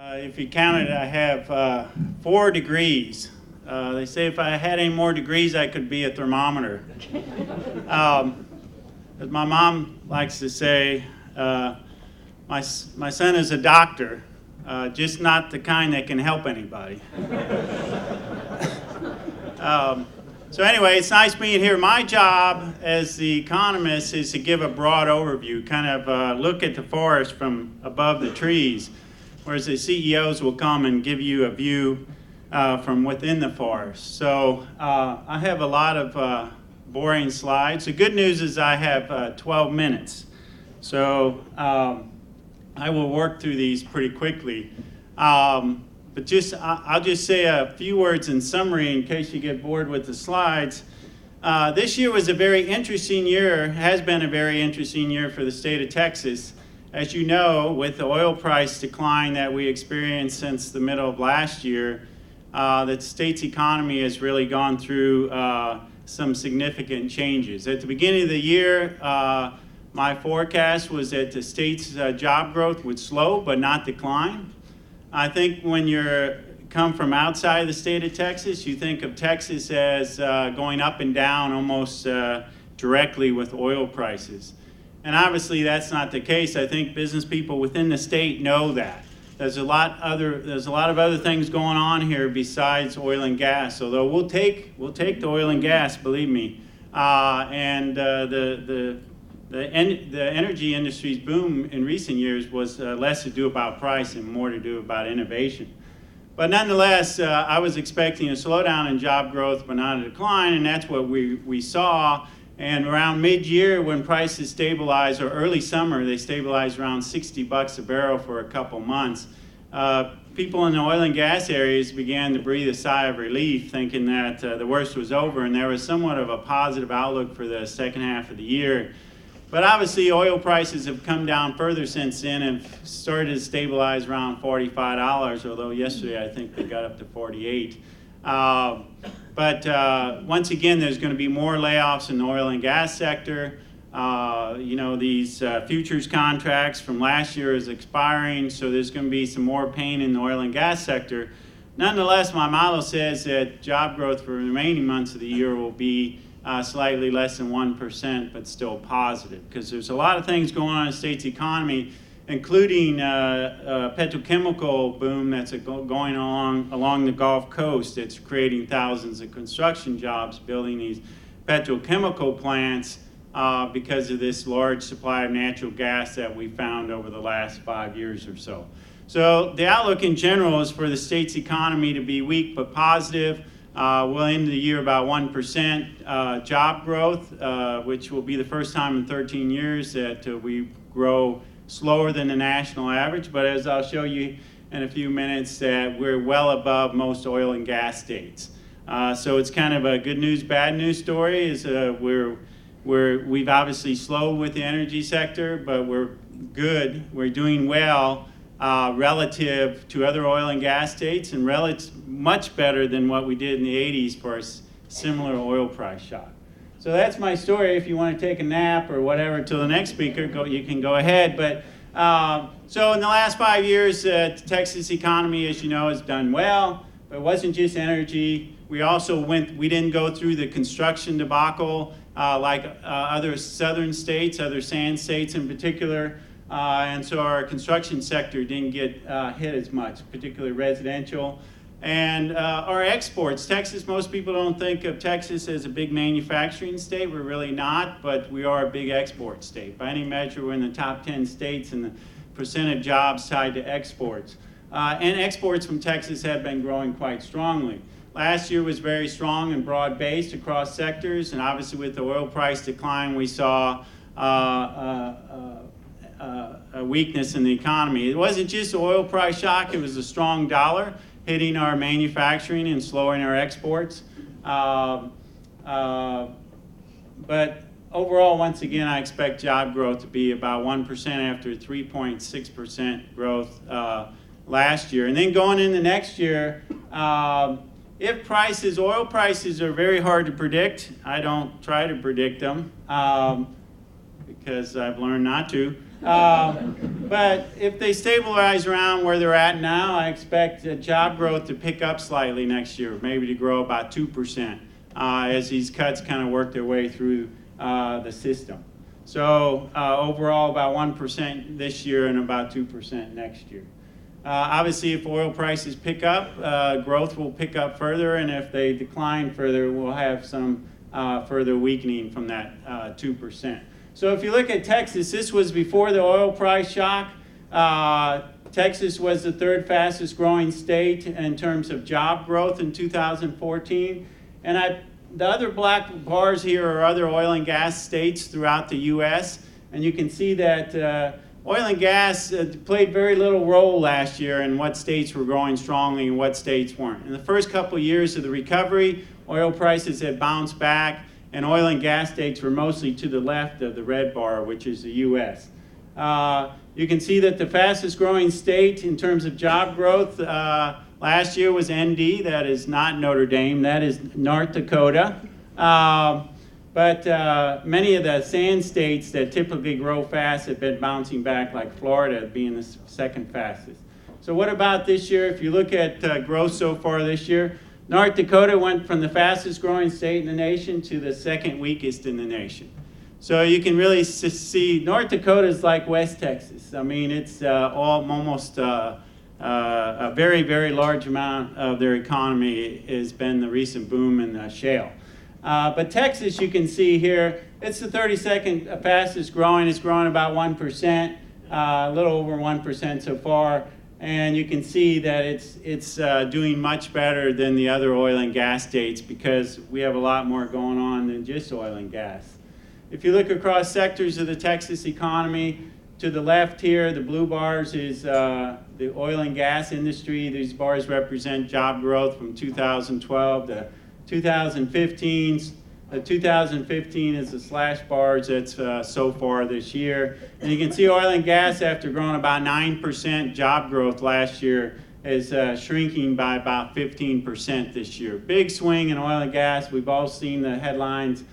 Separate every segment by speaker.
Speaker 1: If you count it, I have 4 degrees. They say if I had any more degrees, I could be a thermometer. As my mom likes to say, my son is a doctor, just not the kind that can help anybody. So anyway, it's nice being here. My job as the economist is to give a broad overview, kind of look at the forest from above the trees, whereas the CEOs will come and give you a view from within the forest. So I have a lot of boring slides. The good news is I have 12 minutes. So I will work through these pretty quickly. But I'll just say a few words in summary in case you get bored with the slides. This year was a very interesting year, has been a very interesting year for the state of Texas. As you know, with the oil price decline that we experienced since the middle of last year, the state's economy has really gone through some significant changes. At the beginning of the year, my forecast was that the state's job growth would slow but not decline. I think when you come from outside the state of Texas, you think of Texas as going up and down almost directly with oil prices. And obviously that's not the case. I think business people within the state know that. There's a lot of other things going on here besides oil and gas. Although we'll take the oil and gas, believe me. The energy industry's boom in recent years was less to do about price and more to do about innovation. But nonetheless, I was expecting a slowdown in job growth, but not a decline, and that's what we saw. And around mid-year, when prices stabilized, or early summer, they stabilized around $60 a barrel for a couple months. People in the oil and gas areas began to breathe a sigh of relief, thinking that the worst was over, and there was somewhat of a positive outlook for the second half of the year. But obviously, oil prices have come down further since then and started to stabilize around $45, although yesterday I think they got up to 48. But once again, there's going to be more layoffs in the oil and gas sector. These futures contracts from last year is expiring, so there's going to be some more pain in the oil and gas sector. Nonetheless, my model says that job growth for the remaining months of the year will be slightly less than 1%, but still positive, because there's a lot of things going on in the state's economy, including a petrochemical boom that's going on along the Gulf Coast. It's creating thousands of construction jobs, building these petrochemical plants because of this large supply of natural gas that we found over the last 5 years or so. So the outlook in general is for the state's economy to be weak but positive. We'll end the year about 1% job growth, which will be the first time in 13 years that we grow slower than the national average. But as I'll show you in a few minutes, that we're well above most oil and gas states. So it's kind of a good news, bad news story. Is we've obviously slowed with the energy sector, but we're good. We're doing well relative to other oil and gas states, and much better than what we did in the 80s for a similar oil price shock. So that's my story. If you want to take a nap or whatever till the next speaker, you can go ahead. But so in the last 5 years, the Texas economy, as you know, has done well. But it wasn't just energy. We didn't go through the construction debacle like other southern states, other sand states in particular. And so our construction sector didn't get hit as much, particularly residential. And our exports, Texas, most people don't think of Texas as a big manufacturing state. We're really not, but we are a big export state. By any measure, we're in the top 10 states in the percent of jobs tied to exports. And exports from Texas have been growing quite strongly. Last year was very strong and broad-based across sectors, and obviously with the oil price decline, we saw a weakness in the economy. It wasn't just the oil price shock, it was a strong dollar hitting our manufacturing and slowing our exports. But overall, once again, I expect job growth to be about 1% after 3.6% growth last year. And then going into next year, if oil prices are very hard to predict. I don't try to predict them because I've learned not to. But if they stabilize around where they're at now, I expect job growth to pick up slightly next year, maybe to grow about 2% as these cuts kind of work their way through the system. So overall about 1% this year and about 2% next year. Obviously, if oil prices pick up, growth will pick up further, and if they decline further, we'll have some further weakening from that 2%. So if you look at Texas, this was before the oil price shock. Texas was the third fastest growing state in terms of job growth in 2014. And the other black bars here are other oil and gas states throughout the U.S. And you can see that oil and gas played very little role last year in what states were growing strongly and what states weren't. In the first couple of years of the recovery, oil prices had bounced back, and oil and gas states were mostly to the left of the red bar, which is the U.S. You can see that the fastest growing state in terms of job growth last year was ND. That is not Notre Dame. That is North Dakota. But many of the sand states that typically grow fast have been bouncing back, like Florida being the second fastest. So what about this year? If you look at growth so far this year, North Dakota went from the fastest growing state in the nation to the second weakest in the nation. So you can really see North Dakota is like West Texas. I mean, it's almost a very, very large amount of their economy has been the recent boom in shale. But Texas, you can see here, it's the 32nd fastest growing. It's growing about 1%, a little over 1% so far. And you can see that it's doing much better than the other oil and gas states because we have a lot more going on than just oil and gas. If you look across sectors of the Texas economy, to the left here, the blue bars is the oil and gas industry. These bars represent job growth from 2012 to 2015. 2015 is the slash bars that's so far this year. And you can see oil and gas, after growing about 9% job growth last year, is shrinking by about 15% this year. Big swing in oil and gas. We've all seen the headlines.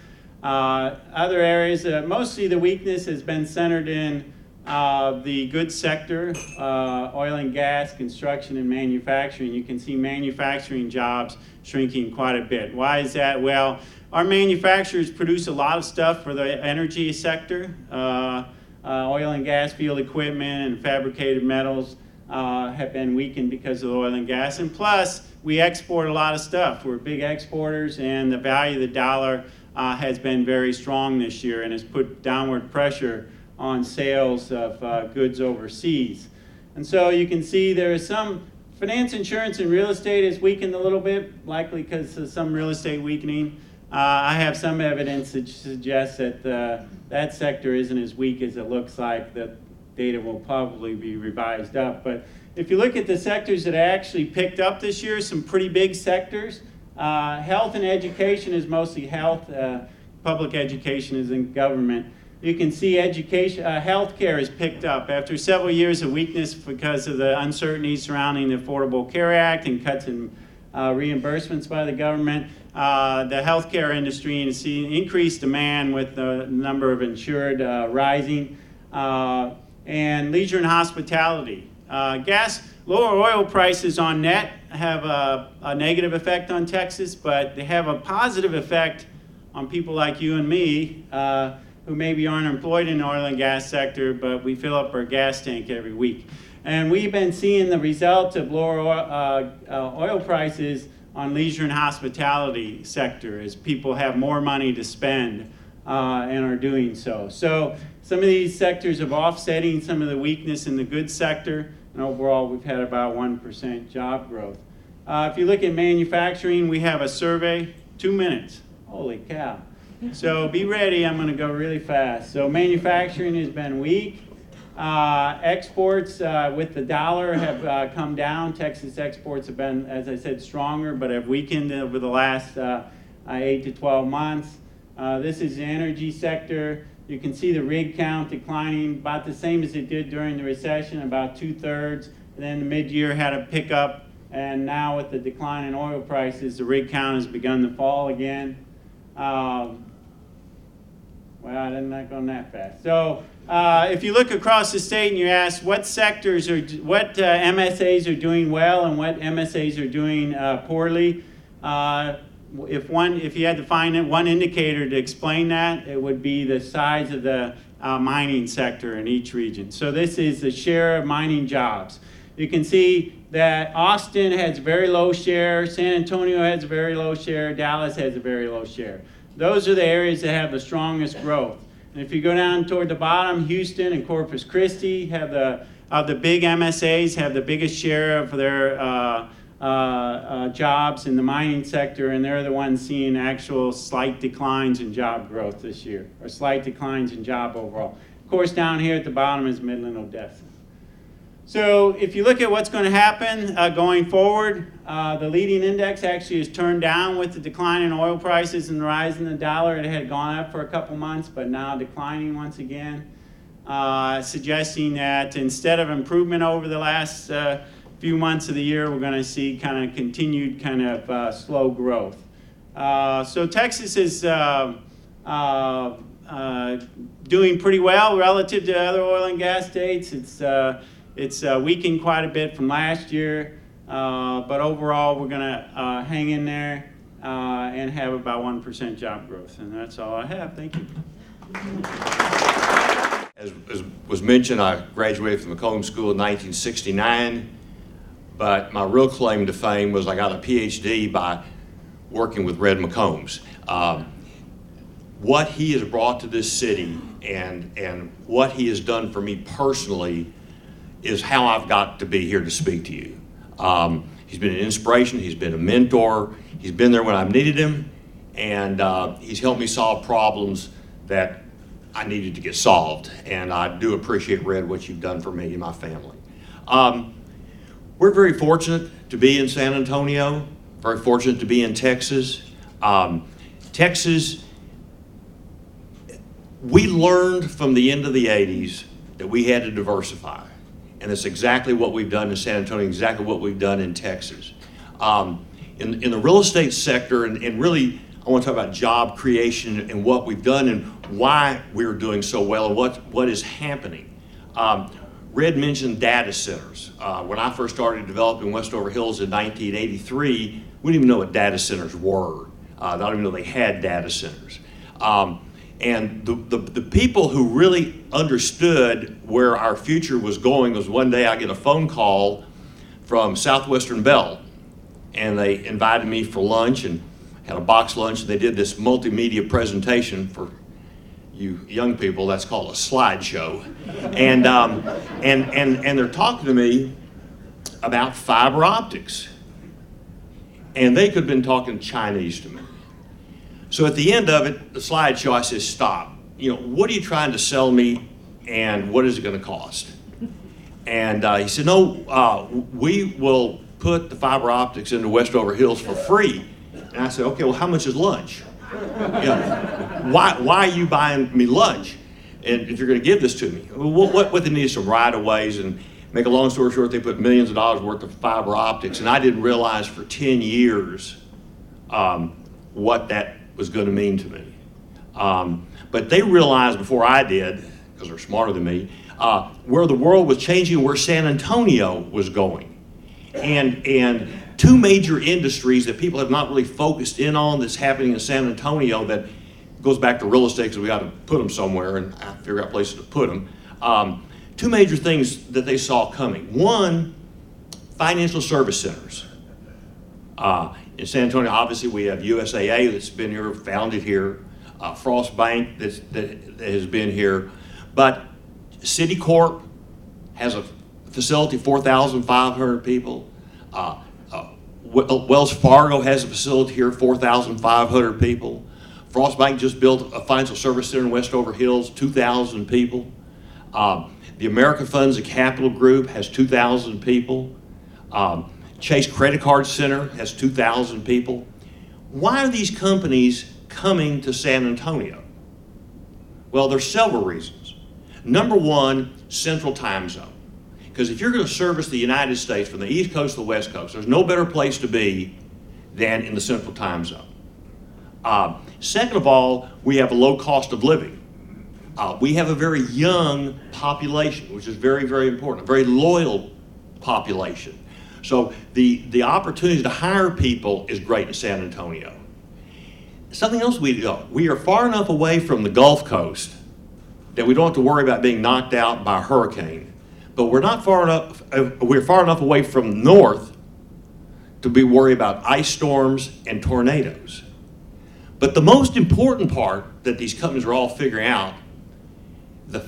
Speaker 1: Other areas, mostly the weakness has been centered in the goods sector, oil and gas, construction, and manufacturing. You can see manufacturing jobs shrinking quite a bit. Why is that? Well, our manufacturers produce a lot of stuff for the energy sector. Oil and gas field equipment and fabricated metals have been weakened because of oil and gas. And plus, we export a lot of stuff. We're big exporters, and the value of the dollar has been very strong this year and has put downward pressure on sales of goods overseas. And so you can see there is some finance, insurance, and real estate has weakened a little bit, likely because of some real estate weakening. I have some evidence that suggests that that sector isn't as weak as it looks like. The data will probably be revised up. But if you look at the sectors that actually picked up this year, some pretty big sectors. Health and education is mostly health. Public education is in government. You can see education, healthcare has picked up after several years of weakness because of the uncertainty surrounding the Affordable Care Act and cuts in reimbursements by the government. The healthcare industry is seeing increased demand with the number of insured rising, and leisure and hospitality. Lower oil prices on net have a negative effect on Texas, but they have a positive effect on people like you and me who maybe aren't employed in the oil and gas sector, but we fill up our gas tank every week. And we've been seeing the result of lower oil prices on leisure and hospitality sector as people have more money to spend and are doing so. So some of these sectors are offsetting some of the weakness in the goods sector, and overall we've had about 1% job growth. If you look at manufacturing, we have a survey, 2 minutes. Holy cow. So be ready, I'm going to go really fast. So manufacturing has been weak. Exports with the dollar have come down. Texas exports have been, as I said, stronger, but have weakened over the last 8 to 12 months. This is the energy sector. You can see the rig count declining about the same as it did during the recession, about 2/3. And then the mid-year had a pickup, and now with the decline in oil prices, the rig count has begun to fall again. Well, I didn't not go that fast. So If you look across the state and you ask what sectors or what MSAs are doing well and what MSAs are doing poorly, if you had to find one indicator to explain that, it would be the size of the mining sector in each region. So this is the share of mining jobs. You can see that Austin has very low share, San Antonio has a very low share, Dallas has a very low share. Those are the areas that have the strongest growth. And if you go down toward the bottom, Houston and Corpus Christi have the big MSAs have the biggest share of their jobs in the mining sector, and they're the ones seeing actual slight declines in job growth this year, or slight declines in job overall. Of course, down here at the bottom is Midland, Odessa. So if you look at what's going to happen going forward, the leading index actually is turned down with the decline in oil prices and the rise in the dollar. It had gone up for a couple months, but now declining once again, suggesting that instead of improvement over the last few months of the year, we're going to see kind of continued kind of slow growth. So Texas is doing pretty well relative to other oil and gas states. It's weakened quite a bit from last year, but overall we're going to hang in there and have about 1% job growth. And that's all I have. Thank you.
Speaker 2: As was mentioned, I graduated from the McCombs School in 1969, but my real claim to fame was I got a PhD by working with Red McCombs. What he has brought to this city and what he has done for me personally is how I've got to be here to speak to you. He's been an inspiration, he's been a mentor, he's been there when I've needed him, and he's helped me solve problems that I needed to get solved. And I do appreciate, Red, what you've done for me and my family. We're very fortunate to be in San Antonio, very fortunate to be in Texas. Texas, we learned from the end of the 80s that we had to diversify. And that's exactly what we've done in San Antonio, exactly what we've done in Texas. In the real estate sector, and really I want to talk about job creation and what we've done and why we're doing so well and what is happening. Red mentioned data centers. When I first started developing Westover Hills in 1983, we didn't even know what data centers were. I don't even know they had data centers. And the people who really understood where our future was going was one day I get a phone call from Southwestern Bell, and they invited me for lunch and had a box lunch, and they did this multimedia presentation for you young people. That's called a slideshow. And they're talking to me about fiber optics. And they could have been talking Chinese to me. So at the end of it, the slideshow, I said, stop. You know, what are you trying to sell me, and what is it going to cost? And he said, no, we will put the fiber optics into Westover Hills for free. And I said, okay, well, how much is lunch? You know, why are you buying me lunch? And if you're going to give this to me, what they need is some right-of-ways. And make a long story short, they put millions of dollars worth of fiber optics. And I didn't realize for 10 years what that was going to mean to me. But they realized before I did, because they're smarter than me, where the world was changing, where San Antonio was going. And two major industries that people have not really focused in on that's happening in San Antonio that goes back to real estate, because we got to put them somewhere and figure out places to put them. Two major things that they saw coming. One, financial service centers. In San Antonio, obviously, we have USAA that's been here, founded here, Frost Bank that has been here, but Citicorp has a facility, 4,500 people. Wells Fargo has a facility here, 4,500 people. Frost Bank just built a financial service center in Westover Hills, 2,000 people. The American Funds and Capital Group has 2,000 people. Chase Credit Card Center has 2,000 people. Why are these companies coming to San Antonio? Well, there's several reasons. Number one, central time zone. Because if you're going to service the United States from the East Coast to the West Coast, there's no better place to be than in the central time zone. Second of all, we have a low cost of living. We have a very young population, which is very, very important, a very loyal population. So the opportunity to hire people is great in San Antonio. Something else we do, we are far enough away from the Gulf Coast that we don't have to worry about being knocked out by a hurricane. But we're far enough away from north to be worried about ice storms and tornadoes. But the most important part that these companies are all figuring out, the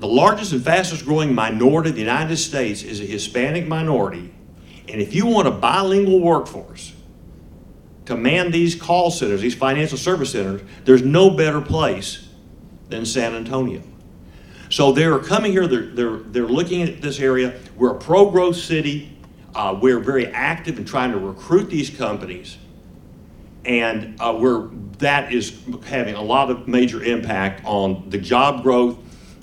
Speaker 2: largest and fastest growing minority of the United States is a Hispanic minority. And if you want a bilingual workforce to man these call centers, these financial service centers, there's no better place than San Antonio. So they're coming here, they're looking at this area. We're a pro-growth city. We're very active in trying to recruit these companies. And that is having a lot of major impact on the job growth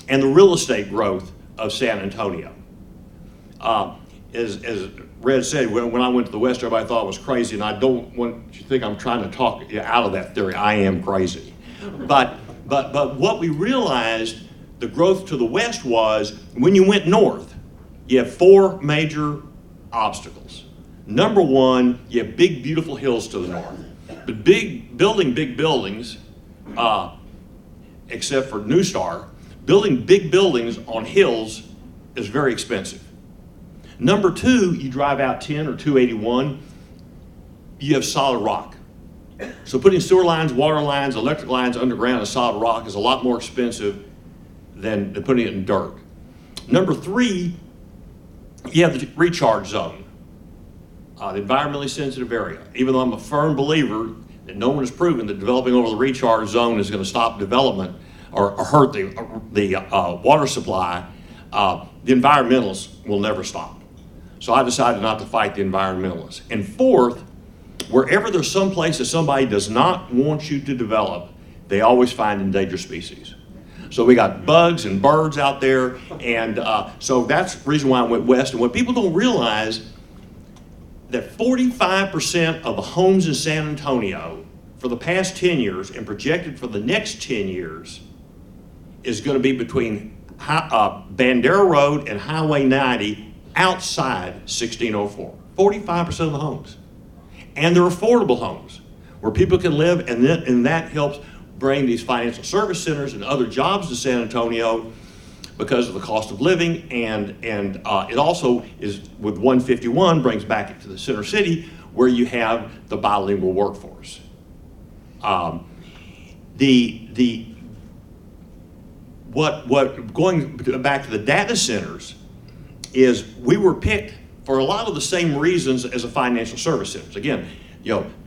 Speaker 2: and the real estate growth of San Antonio. As Red said, when I went to the West, everybody thought I was crazy, and I don't want you to think I'm trying to talk you out of that theory. I am crazy. But what we realized, the growth to the West was, when you went north, you have 4 major obstacles. Number one, you have big, beautiful hills to the north. But building big buildings, except for New Star, building big buildings on hills is very expensive. Number two, you drive out 10 or 281, you have solid rock. So putting sewer lines, water lines, electric lines underground in solid rock is a lot more expensive than putting it in dirt. Number three, you have the recharge zone, the environmentally sensitive area. Even though I'm a firm believer that no one has proven that developing over the recharge zone is going to stop development or hurt the water supply, the environmentalists will never stop. So I decided not to fight the environmentalists. And fourth, wherever there's some place that somebody does not want you to develop, they always find endangered species. So we got bugs and birds out there, and so that's the reason why I went west. And what people don't realize, that 45% of the homes in San Antonio for the past 10 years and projected for the next 10 years is going to be between Bandera Road and Highway 90 outside 1604. 45% of the homes. And they're affordable homes where people can live, and that helps bring these financial service centers and other jobs to San Antonio because of the cost of living, and it also is, with 151, brings back it to the center city where you have the bilingual workforce. Going back to the data centers is we were picked for a lot of the same reasons as a financial service centers. Again,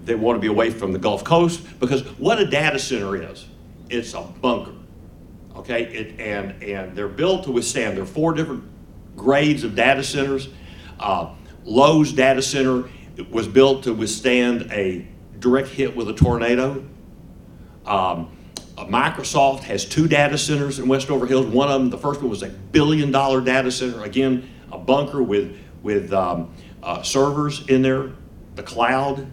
Speaker 2: they want to be away from the Gulf Coast, because what a data center is, it's a bunker. Okay, and they're built to withstand. There are 4 different grades of data centers. Lowe's data center was built to withstand a direct hit with a tornado. Microsoft has 2 data centers in Westover Hills. One of them, the first one, was $1 billion data center. Again, a bunker with servers in there, the cloud.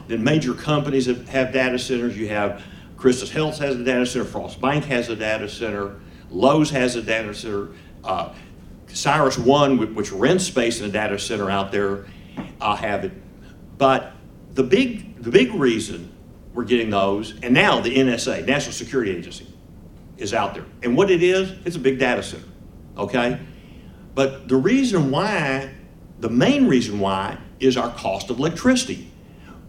Speaker 2: Then major companies that have data centers. You have Christus Health has a data center, Frost Bank has a data center, Lowe's has a data center, Cyrus One, which rents space in a data center out there, have it. But the big reason we're getting those, and now the NSA, National Security Agency, is out there. And what it is, it's a big data center, okay? But the main reason why is our cost of electricity.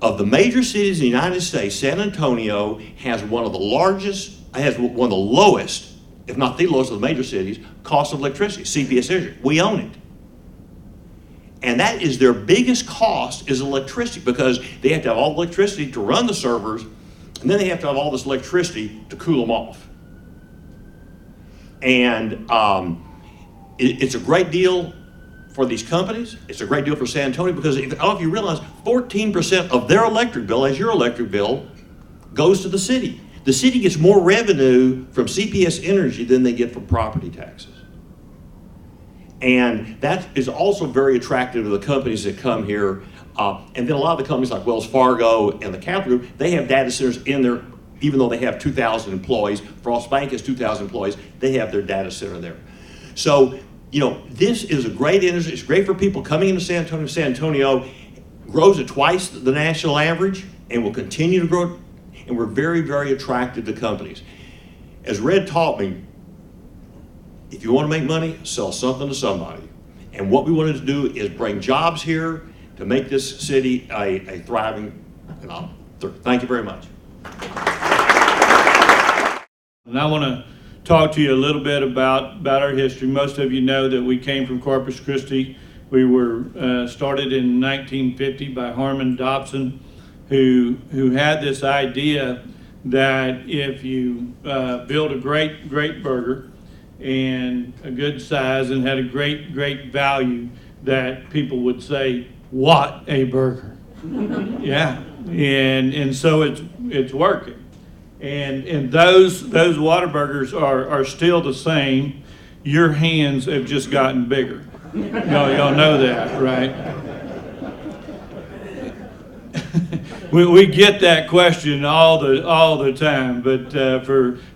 Speaker 2: Of the major cities in the United States, San Antonio has one of the lowest, if not the lowest of the major cities, cost of electricity, CPS energy. We own it. And that is their biggest cost, is electricity, because they have to have all the electricity to run the servers, and then they have to have all this electricity to cool them off. And it's a great deal for these companies. It's a great deal for San Antonio, because if you realize, 14% of their electric bill, as your electric bill, goes to the city. The city gets more revenue from CPS energy than they get from property taxes. And that is also very attractive to the companies that come here. And then a lot of the companies like Wells Fargo and the Capital Group, they have data centers in their even though they have 2,000 employees, Frost Bank has 2,000 employees, they have their data center there. So, you know, this is a great industry. It's great for people coming into San Antonio. San Antonio grows at twice the national average and will continue to grow, and we're very, very attractive to companies. As Red taught me, if you want to make money, sell something to somebody. And what we wanted to do is bring jobs here to make this city a thriving, thank you very much.
Speaker 3: And I want to talk to you a little bit about our history. Most of you know that we came from Corpus Christi. We were started in 1950 by Harmon Dobson, who had this idea that if you build a great burger and a good size and had a great value, that people would say, "What a burger!" Yeah, and so it's working. And those Whataburgers are still the same. Your hands have just gotten bigger. Y'all know that, right? we get that question all the time. But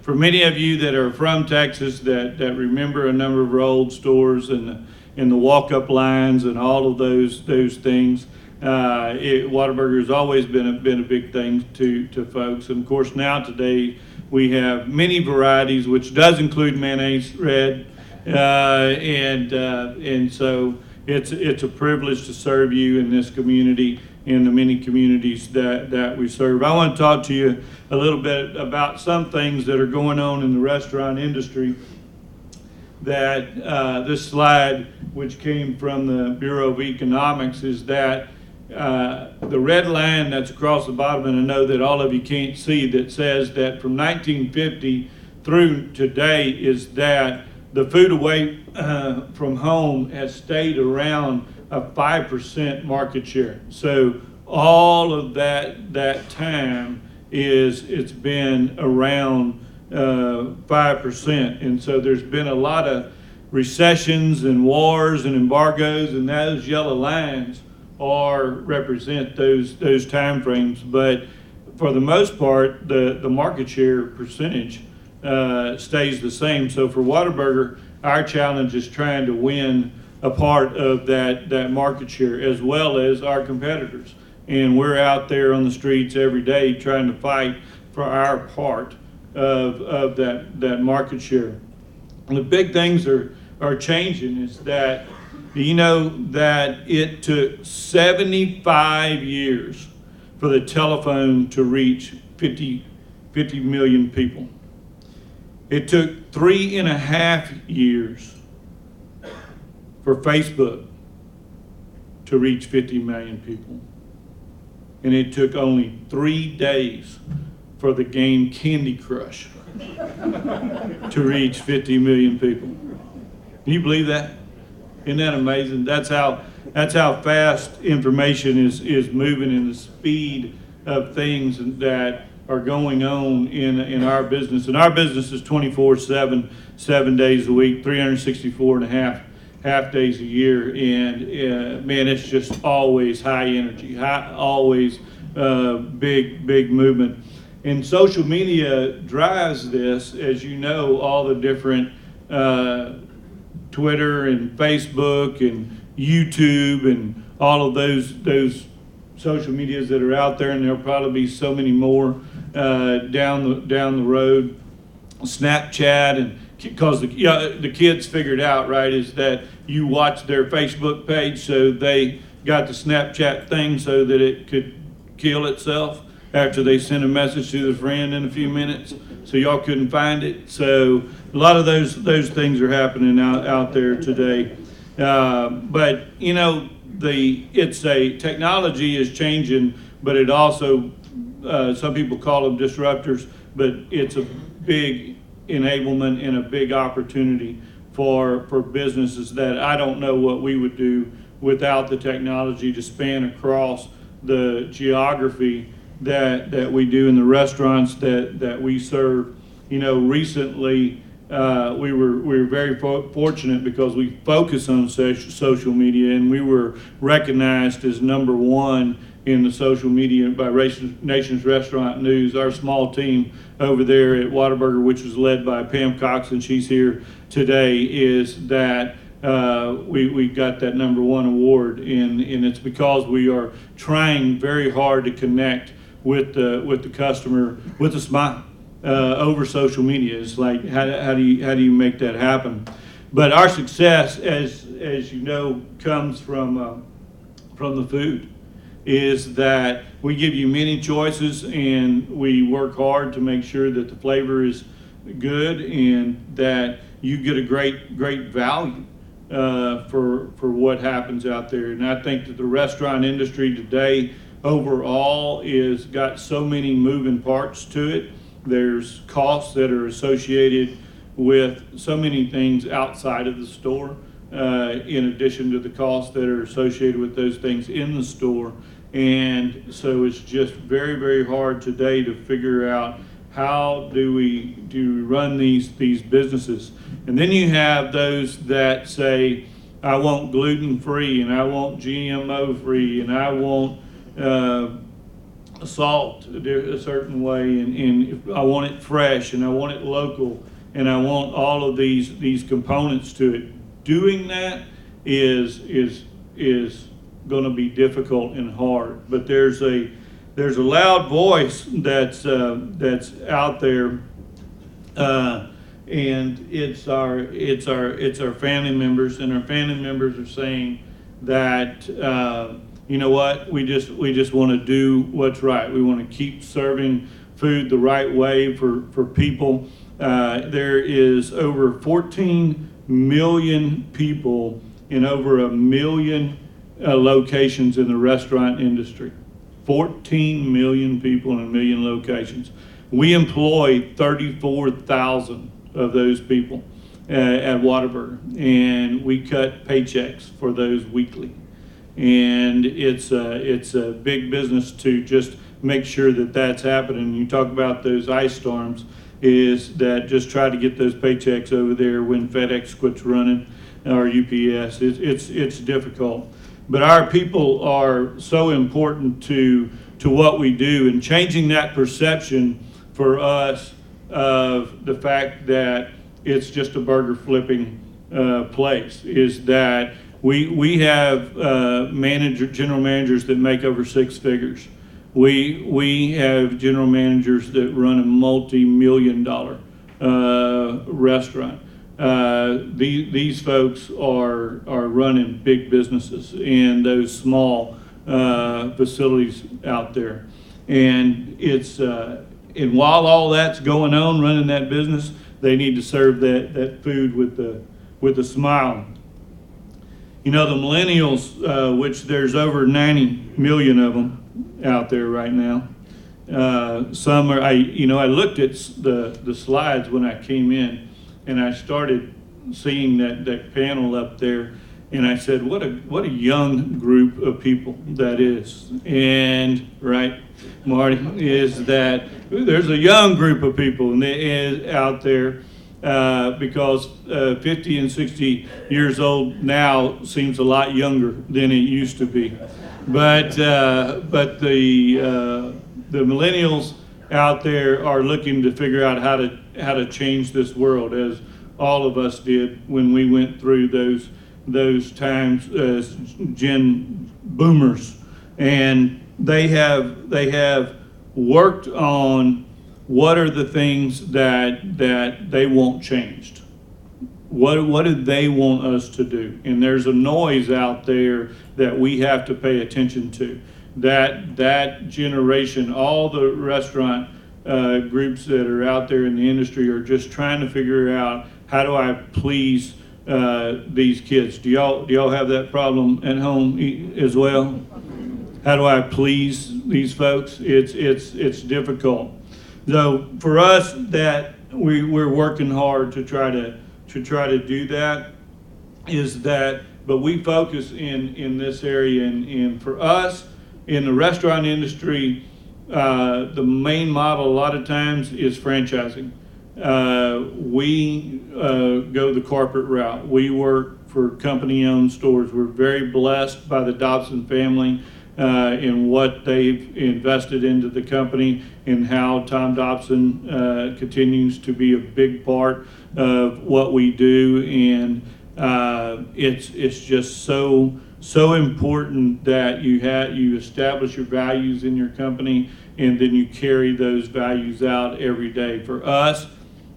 Speaker 3: for many of you that are from Texas that remember a number of our old stores and the walk-up lines and all of those things. Whataburger has always been a big thing to folks, and of course now today we have many varieties, which does include mayonnaise, Red, and so it's a privilege to serve you in this community and the many communities that we serve. I want to talk to you a little bit about some things that are going on in the restaurant industry. That this slide, which came from the Bureau of Economics, is that the red line that's across the bottom, and I know that all of you can't see, that says that from 1950 through today is that the food away from home has stayed around a 5% market share. So all of that time it's been around 5%, and so there's been a lot of recessions and wars and embargoes, and those yellow lines represent those time frames. But for the most part, the market share percentage stays the same. So for Whataburger, our challenge is trying to win a part of that market share as well as our competitors. And we're out there on the streets every day trying to fight for our part of that market share. And the big things are changing is that, do you know that it took 75 years for the telephone to reach 50 million people? It took 3.5 years for Facebook to reach 50 million people. And it took only 3 days for the game Candy Crush to reach 50 million people. Can you believe that? Isn't that amazing? That's how fast information is moving, and the speed of things that are going on in our business. And our business is 24/7, 7 days a week, 364 and a half days a year. And man, it's just always high energy, always big movement. And social media drives this, as you know, all the different Twitter and Facebook and YouTube and all of those social medias that are out there, and there'll probably be so many more down the road. Snapchat, and because the kids figured out, right, is that you watch their Facebook page, so they got the Snapchat thing so that it could kill itself after they sent a message to the friend in a few minutes, so y'all couldn't find it. So a lot of those things are happening out there today. But you know, technology is changing, but it also some people call them disruptors, but it's a big enablement and a big opportunity for businesses that I don't know what we would do without the technology to span across the geography that we do in the restaurants that we serve. You know, recently we were very fortunate because we focus on social media, and we were recognized as #1 in the social media by Nation's Restaurant News. Our small team over there at Whataburger, which was led by Pam Cox, and she's here today, is that we got that #1 award, and it's because we are trying very hard to connect with the customer with a smile over social media. It's like how do you make that happen? But our success, as you know, comes from the food. Is that we give you many choices, and we work hard to make sure that the flavor is good and that you get a great value for what happens out there. And I think that the restaurant industry today overall is got so many moving parts to it. There's costs that are associated with so many things outside of the store, in addition to the costs that are associated with those things in the store. And so it's just very hard today to figure out how do we run these businesses. And then you have those that say, I want gluten-free, and I want GMO-free, and I want salt a certain way, and I want it fresh, and I want it local, and I want all of these components to it. Doing that is going to be difficult and hard, but there's a loud voice that's out there, and it's our family members, and our family members are saying that you know what, we just want to do what's right. We want to keep serving food the right way for people. There is over 14 million people in over 1 million locations in the restaurant industry. 14 million people in 1 million locations. We employ 34,000 of those people at Whataburger, and we cut paychecks for those weekly. And it's a big business to just make sure that that's happening. You talk about those ice storms, is that just try to get those paychecks over there when FedEx quits running, or UPS. It's difficult. But our people are so important to what we do, and changing that perception for us of the fact that it's just a burger flipping place, is that we have general managers that make over 6 figures. We have general managers that run a multi-million-dollar restaurant. These folks are running big businesses in those small facilities out there, and and while all that's going on, running that business, they need to serve that food with a smile. You know, the millennials, which there's over 90 million of them out there right now. Some are, I looked at the slides when I came in, and I started seeing that panel up there, and I said, what a young group of people that is. And right, Marty, is that there's a young group of people out there, because 50 and 60 years old now seems a lot younger than it used to be. But the millennials out there are looking to figure out how to change this world, as all of us did when we went through those times as Gen Boomers, and they have worked on what are the things that they want changed. What do they want us to do? And there's a noise out there that we have to pay attention to. That generation, all the restaurant groups that are out there in the industry are just trying to figure out, how do I please these kids? Do y'all have that problem at home as well? How do I please these folks? It's difficult. So for us, that we're working hard to try to do that, is that, but we focus in this area, and for us in the restaurant industry, the main model a lot of times is franchising. We go the corporate route. We work for company-owned stores. We're very blessed by the Dobson family in what they've invested into the company, and how Tom Dobson continues to be a big part of what we do. And it's just so important that you establish your values in your company, and then you carry those values out every day. For us,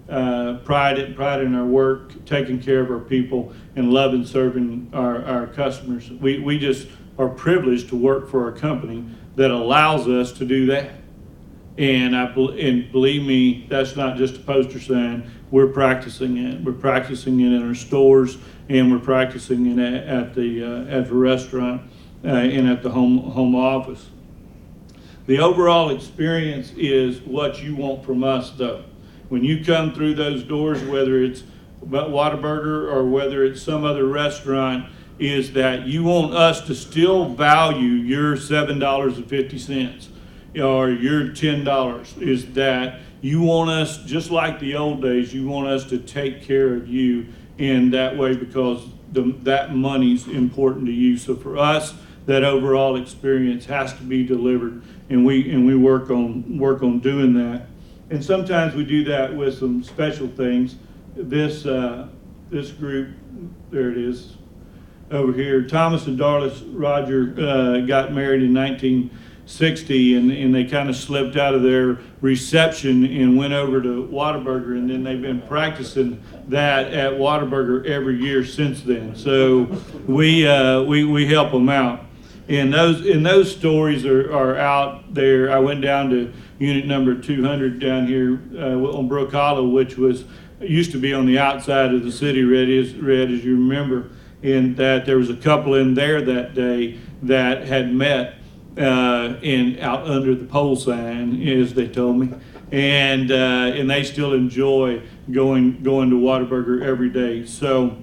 Speaker 3: pride in our work, taking care of our people, and loving serving our customers. We just are privileged to work for a company that allows us to do that. And believe me, that's not just a poster sign. We're practicing it. We're practicing it in our stores, and we're practicing it at the restaurant and at the home office. The overall experience is what you want from us, though. When you come through those doors, whether it's Whataburger or whether it's some other restaurant, is that you want us to still value your $7.50 or your $10. Is that you want us, just like the old days, you want us to take care of you in that way, because that money's important to you. So for us, that overall experience has to be delivered, and we work on doing that. And sometimes we do that with some special things. This group, there it is, over here. Thomas and Darlis Roger got married in 1960, and they kind of slipped out of their reception and went over to Whataburger, and then they've been practicing that at Whataburger every year since then. So we help them out. And those stories are out there. I went down to unit number 200 down here on Brook Hollow, which used to be on the outside of the city, red as you remember, and that there was a couple in there that day that had met out under the pole sign, as they told me, and they still enjoy going to Whataburger every day. So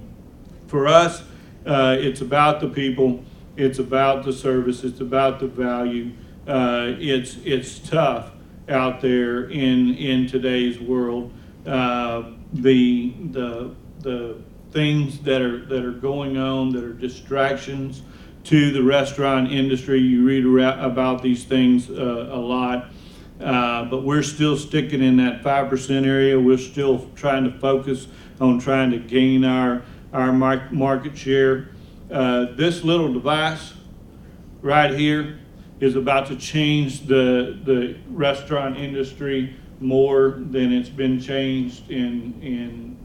Speaker 3: for us, it's about the people, it's about the service, it's about the value. It's tough out there in today's world. The things that are going on that are distractions to the restaurant industry. You read about these things a lot, but we're still sticking in that 5% area. We're still trying to focus on trying to gain our market share. This little device right here is about to change the restaurant industry more than it's been changed in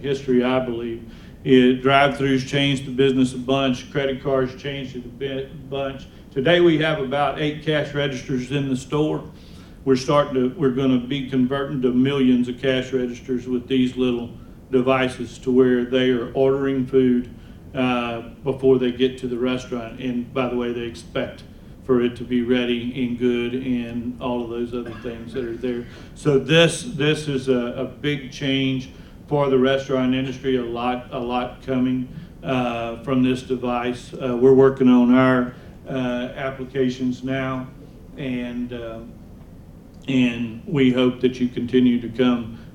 Speaker 3: history, I believe. Drive-throughs changed the business a bunch. Credit cards changed it a bunch. Today we have about 8 cash registers in the store. We're going to be converting to millions of cash registers with these little devices, to where they are ordering food before they get to the restaurant. And by the way, they expect for it to be ready and good and all of those other things that are there. So this is a big change for the restaurant industry. A lot coming from this device. We're working on our applications now, and we hope that you continue to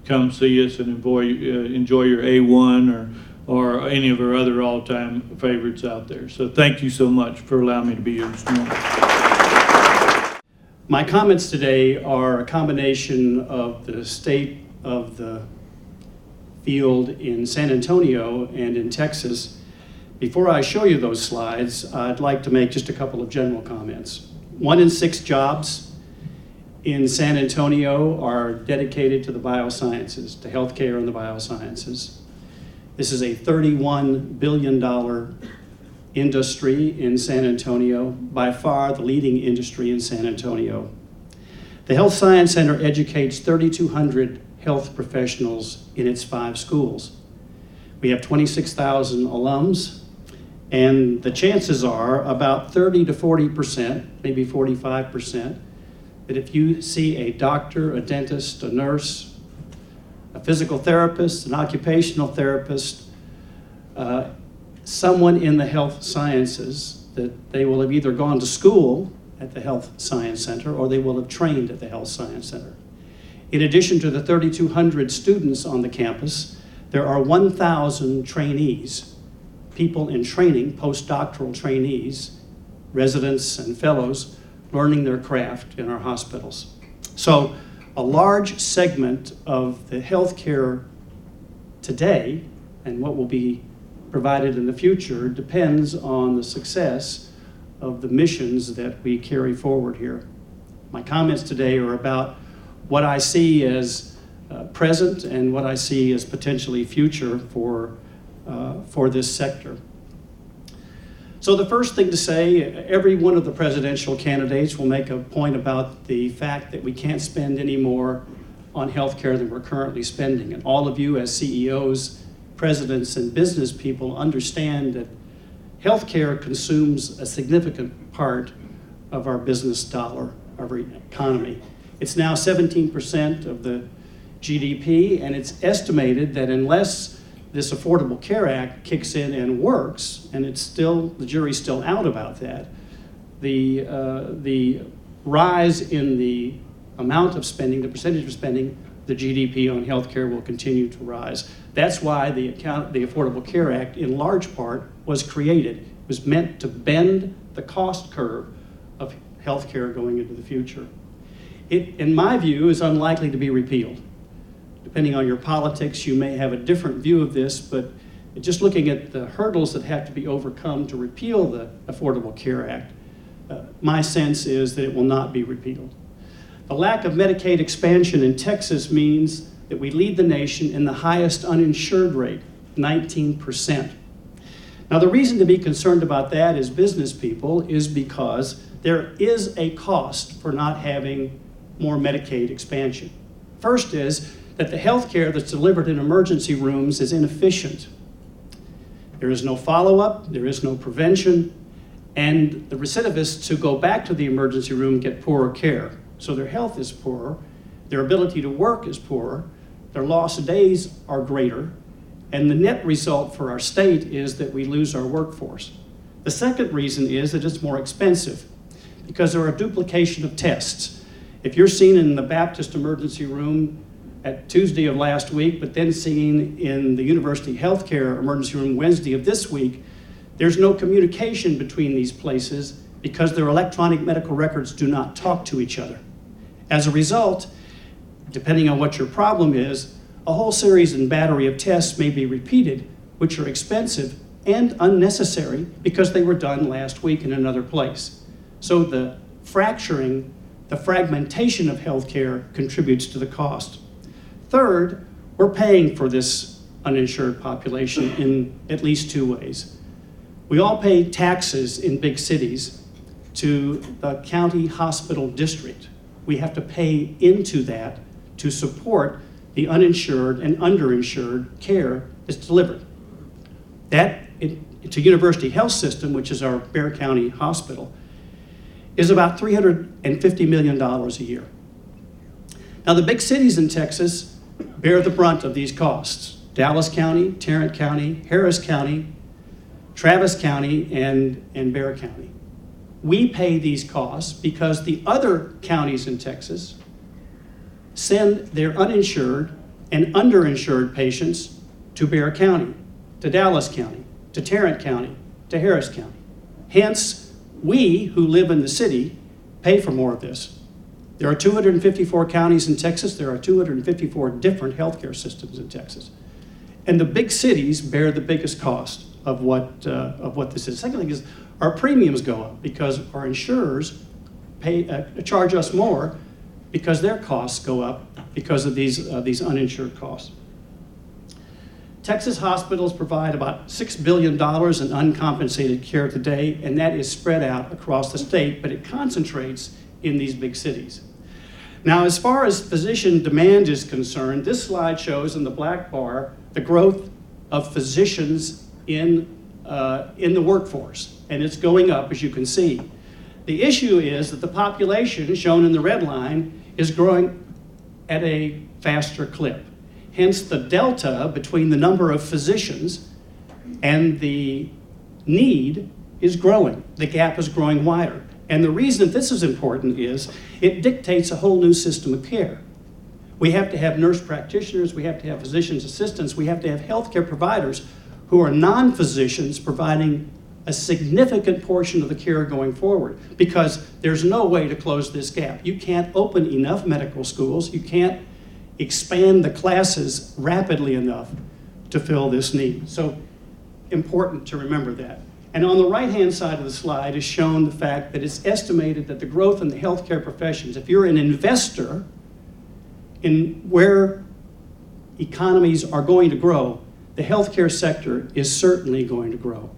Speaker 3: come see us and enjoy your A1 or any of our other all-time favorites out there. So thank you so much for allowing me to be here this morning.
Speaker 4: My comments today are a combination of the state of the field in San Antonio and in Texas. Before I show you those slides, I'd like to make just a couple of general comments. 1 in 6 jobs in San Antonio are dedicated to the biosciences, to healthcare and the biosciences. This is a $31 billion industry in San Antonio, by far the leading industry in San Antonio. The Health Science Center educates 3,200 health professionals in its 5 schools. We have 26,000 alums, and the chances are about 30 to 40%, maybe 45%, that if you see a doctor, a dentist, a nurse, a physical therapist, an occupational therapist, someone in the health sciences, that they will have either gone to school at the Health Science Center or they will have trained at the Health Science Center. In addition to the 3,200 students on the campus, there are 1,000 trainees, people in training, postdoctoral trainees, residents and fellows learning their craft in our hospitals. So a large segment of the healthcare today and what will be provided in the future depends on the success of the missions that we carry forward here. My comments today are about what I see as present and what I see as potentially future for this sector. So the first thing to say, every one of the presidential candidates will make a point about the fact that we can't spend any more on healthcare than we're currently spending. And all of you as CEOs, presidents, and business people understand that healthcare consumes a significant part of our business dollar, of our economy. It's now 17% of the GDP, and it's estimated that unless this Affordable Care Act kicks in and works, and it's still, the jury's still out about that, the rise in the amount of spending, the percentage of spending, the GDP on healthcare will continue to rise. That's why the Affordable Care Act, in large part, was created. It was meant to bend the cost curve of healthcare going into the future. It, in my view, is unlikely to be repealed. Depending on your politics, you may have a different view of this, but just looking at the hurdles that have to be overcome to repeal the Affordable Care Act, my sense is that it will not be repealed. The lack of Medicaid expansion in Texas means that we lead the nation in the highest uninsured rate, 19%. Now, the reason to be concerned about that as business people is because there is a cost for not having more Medicaid expansion. First is that the health care that's delivered in emergency rooms is inefficient. There is no follow-up, there is no prevention, and the recidivists who go back to the emergency room get poorer care. So their health is poorer, their ability to work is poorer, their loss of days are greater, and the net result for our state is that we lose our workforce. The second reason is that it's more expensive because there are duplication of tests. If you're seen in the Baptist emergency room at Tuesday of last week, but then seen in the University Healthcare emergency room Wednesday of this week, there's no communication between these places because their electronic medical records do not talk to each other. As a result, depending on what your problem is, a whole series and battery of tests may be repeated, which are expensive and unnecessary because they were done last week in another place. So the fracturing, the fragmentation of healthcare contributes to the cost. Third, we're paying for this uninsured population in at least two ways. We all pay taxes in big cities to the county hospital district. We have to pay into that to support the uninsured and underinsured care that's delivered. That, to University Health System, which is our Bexar County hospital, is about $350 million a year. Now, the big cities in Texas bear the brunt of these costs. Dallas County, Tarrant County, Harris County, Travis County, and Bexar County. We pay these costs because the other counties in Texas send their uninsured and underinsured patients to Bexar County, to Dallas County, to Tarrant County, to Harris County. Hence, we who live in the city pay for more of this. There are 254 counties in Texas. There are 254 different healthcare systems in Texas. And the big cities bear the biggest cost of what this is. Second thing is our premiums go up because our insurers charge us more because their costs go up because of these uninsured costs. Texas hospitals provide about $6 billion in uncompensated care today, and that is spread out across the state, but it concentrates in these big cities. Now, as far as physician demand is concerned, this slide shows in the black bar the growth of physicians in the workforce, and it's going up, as you can see. The issue is that the population, shown in the red line, is growing at a faster clip. Hence, the delta between the number of physicians and the need is growing. The gap is growing wider. And the reason that this is important is it dictates a whole new system of care. We have to have nurse practitioners, we have to have physician's assistants, we have to have healthcare providers who are non-physicians providing a significant portion of the care going forward, because there's no way to close this gap. You can't open enough medical schools, you can't expand the classes rapidly enough to fill this need. So important to remember that. And on the right-hand side of the slide is shown the fact that it's estimated that the growth in the healthcare professions, if you're an investor in where economies are going to grow, the healthcare sector is certainly going to grow.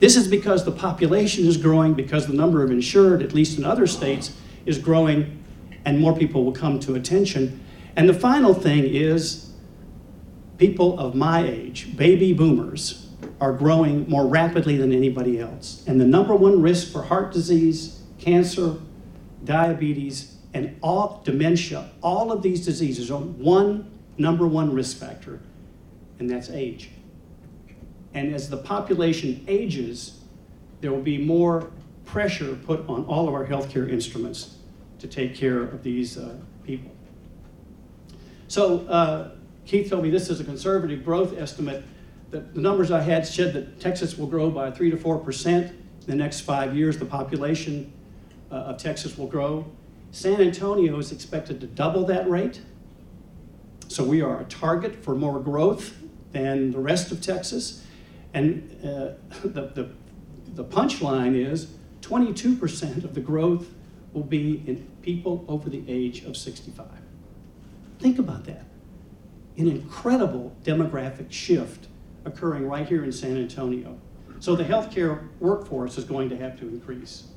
Speaker 4: This is because the population is growing, because the number of insured, at least in other states, is growing, and more people will come to attention. And the final thing is people of my age, baby boomers, are growing more rapidly than anybody else. And the number one risk for heart disease, cancer, diabetes, and all dementia, all of these diseases are number one risk factor, and that's age. And as the population ages, there will be more pressure put on all of our healthcare instruments to take care of these people. So Keith told me this is a conservative growth estimate. The numbers I had said that Texas will grow by 3 to 4% in the next 5 years. The population of Texas will grow. San Antonio is expected to double that rate. So we are a target for more growth than the rest of Texas. And the punchline is 22% of the growth will be in people over the age of 65. Think about that. An incredible demographic shift occurring right here in San Antonio. So the healthcare workforce is going to have to increase.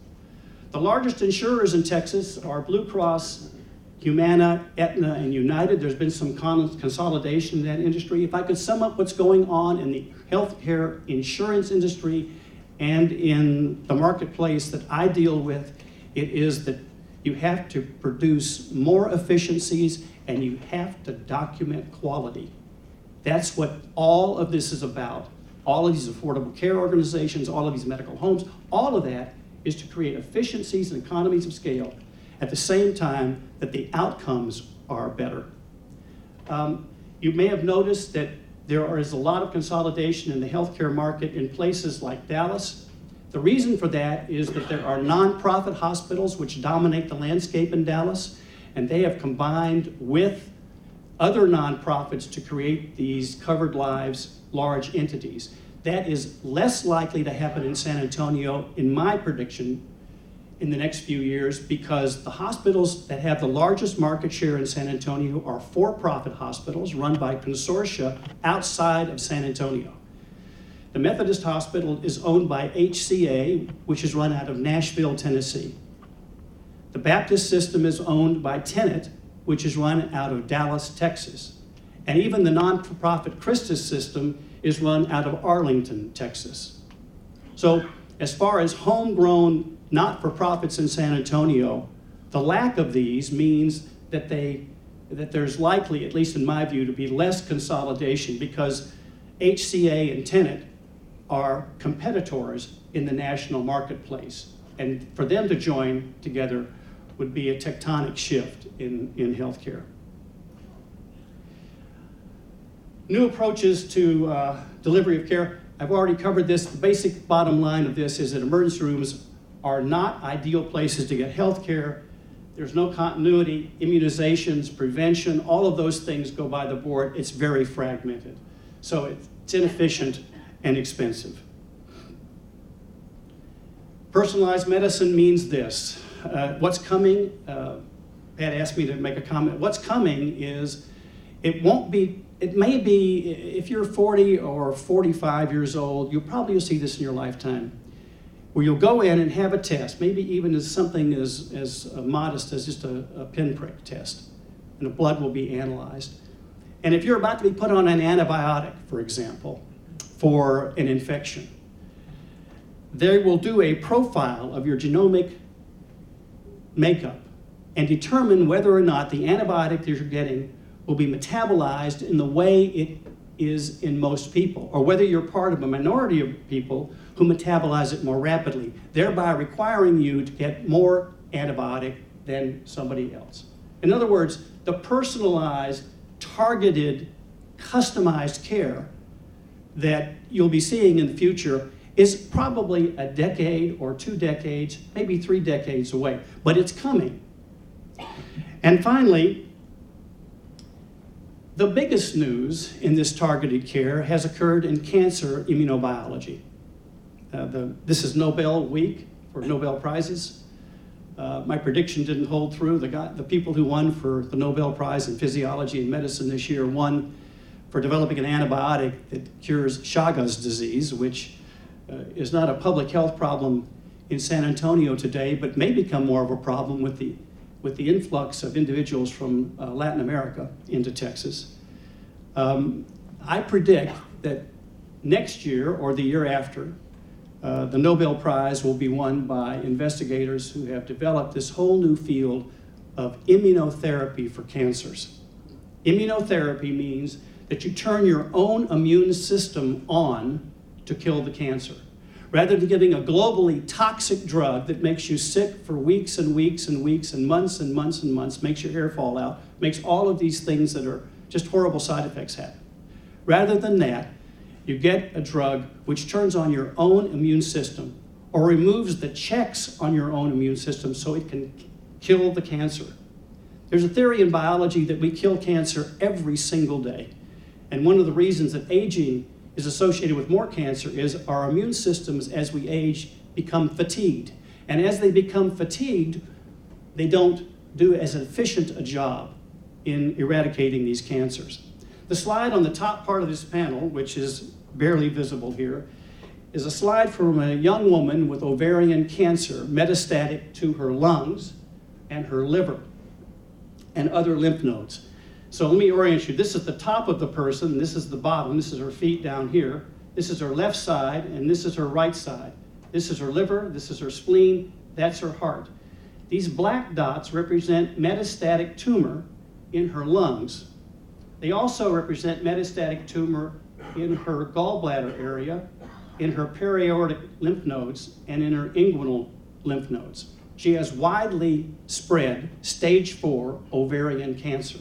Speaker 4: The largest insurers in Texas are Blue Cross, Humana, Aetna, and United. There's been some consolidation in that industry. If I could sum up what's going on in the healthcare insurance industry and in the marketplace that I deal with, it is that you have to produce more efficiencies and you have to document quality. That's what all of this is about. All of these affordable care organizations, all of these medical homes, all of that is to create efficiencies and economies of scale at the same time that the outcomes are better. You may have noticed that there is a lot of consolidation in the healthcare market in places like Dallas. The reason for that is that there are nonprofit hospitals which dominate the landscape in Dallas, and they have combined with other nonprofits to create these covered lives, large entities. That is less likely to happen in San Antonio, in my prediction, in the next few years, because the hospitals that have the largest market share in San Antonio are for-profit hospitals run by consortia outside of San Antonio. The Methodist Hospital is owned by HCA, which is run out of Nashville, Tennessee. The Baptist system is owned by Tenet, which is run out of Dallas, Texas. And even the non-for-profit Christus system is run out of Arlington, Texas. So as far as homegrown not-for-profits in San Antonio, the lack of these means that there's likely, at least in my view, to be less consolidation because HCA and Tenet are competitors in the national marketplace. And for them to join together would be a tectonic shift in healthcare. New approaches to delivery of care. I've already covered this. The basic bottom line of this is that emergency rooms are not ideal places to get health care. There's no continuity, immunizations, prevention, all of those things go by the board. It's very fragmented. So it's inefficient and expensive. Personalized medicine means this. What's coming, Pat asked me to make a comment. What's coming is, it may be, if you're 40 or 45 years old, you'll probably see this in your lifetime, where you'll go in and have a test, maybe even as something as modest as just a pinprick test, and the blood will be analyzed. And if you're about to be put on an antibiotic, for example, for an infection, they will do a profile of your genomic makeup and determine whether or not the antibiotic that you're getting will be metabolized in the way it is in most people, or whether you're part of a minority of people who metabolize it more rapidly, thereby requiring you to get more antibiotic than somebody else. In other words, the personalized, targeted, customized care that you'll be seeing in the future is probably a decade or 2 decades, maybe 3 decades away, but it's coming. And finally, the biggest news in this targeted care has occurred in cancer immunobiology. This is Nobel Week for Nobel Prizes. My prediction didn't hold through. The people who won for the Nobel Prize in Physiology and Medicine this year won for developing an antibiotic that cures Chagas disease, which is not a public health problem in San Antonio today, but may become more of a problem with the influx of individuals from Latin America into Texas. I predict that next year or the year after, the Nobel Prize will be won by investigators who have developed this whole new field of immunotherapy for cancers. Immunotherapy means that you turn your own immune system on to kill the cancer. Rather than giving a globally toxic drug that makes you sick for weeks and weeks and weeks and months and months and months, makes your hair fall out, makes all of these things that are just horrible side effects happen. Rather than that, you get a drug which turns on your own immune system or removes the checks on your own immune system so it can kill the cancer. There's a theory in biology that we kill cancer every single day. And one of the reasons that aging is associated with more cancer is our immune systems, as we age, become fatigued. And as they become fatigued, they don't do as efficient a job in eradicating these cancers. The slide on the top part of this panel, which is barely visible here, is a slide from a young woman with ovarian cancer metastatic to her lungs and her liver and other lymph nodes. So let me orient you. This is the top of the person, this is the bottom, this is her feet down here, this is her left side, and this is her right side. This is her liver, this is her spleen, that's her heart. These black dots represent metastatic tumor in her lungs. They also represent metastatic tumor in her gallbladder area, in her periaortic lymph nodes, and in her inguinal lymph nodes. She has widely spread stage 4 ovarian cancer.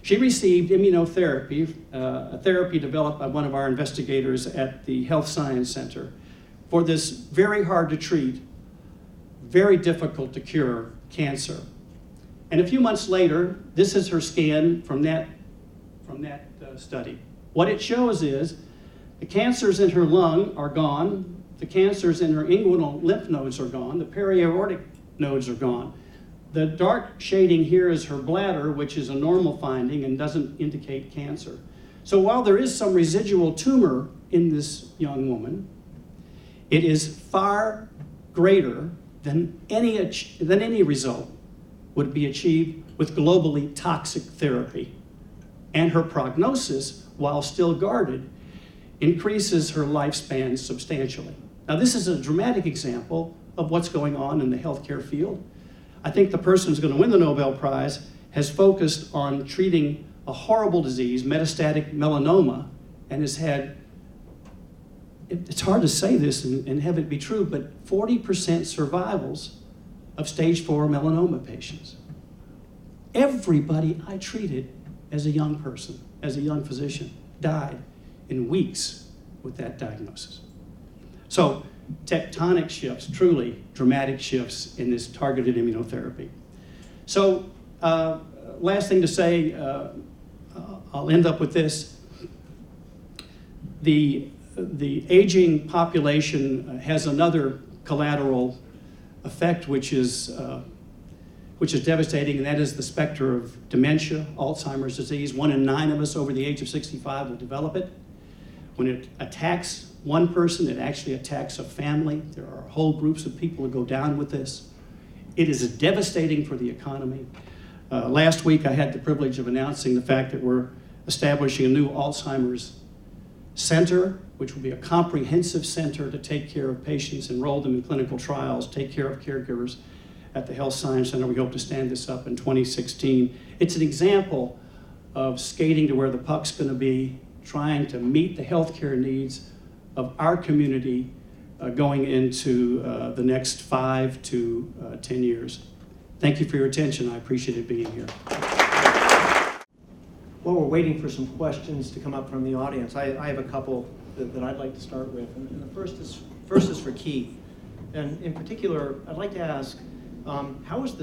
Speaker 4: She received immunotherapy, a therapy developed by one of our investigators at the Health Science Center for this very hard to treat, very difficult to cure cancer. And a few months later, this is her scan from that study. What it shows is the cancers in her lung are gone, the cancers in her inguinal lymph nodes are gone, the periaortic nodes are gone. The dark shading here is her bladder, which is a normal finding and doesn't indicate cancer. So while there is some residual tumor in this young woman, it is far greater than any result would be achieved with globally toxic therapy. And her prognosis, while still guarded, increases her lifespan substantially. Now, this is a dramatic example of what's going on in the healthcare field. I think the person who's going to win the Nobel Prize has focused on treating a horrible disease, metastatic melanoma, and has had, it's hard to say this and have it be true, but 40% survivals of stage 4 melanoma patients. Everybody I treated as a young person, as a young physician, died in weeks with that diagnosis. So, tectonic shifts, truly dramatic shifts in this targeted immunotherapy. So, last thing to say, I'll end up with this. The aging population has another collateral effect which is devastating, and that is the specter of dementia, Alzheimer's disease. 1 in 9 of us over the age of 65 will develop it. When it attacks one person, it actually attacks a family. There are whole groups of people who go down with this. It is devastating for the economy. Last week, I had the privilege of announcing the fact that we're establishing a new Alzheimer's center, which will be a comprehensive center to take care of patients, enroll them in clinical trials, take care of caregivers at the Health Science Center. We hope to stand this up in 2016. It's an example of skating to where the puck's going to be, trying to meet the healthcare needs of our community going into the next 5 to 10 years. Thank you for your attention. I appreciated being here.
Speaker 5: While we're waiting for some questions to come up from the audience, I have a couple. that I'd like to start with. And the first is for Keith. And in particular, I'd like to ask, how is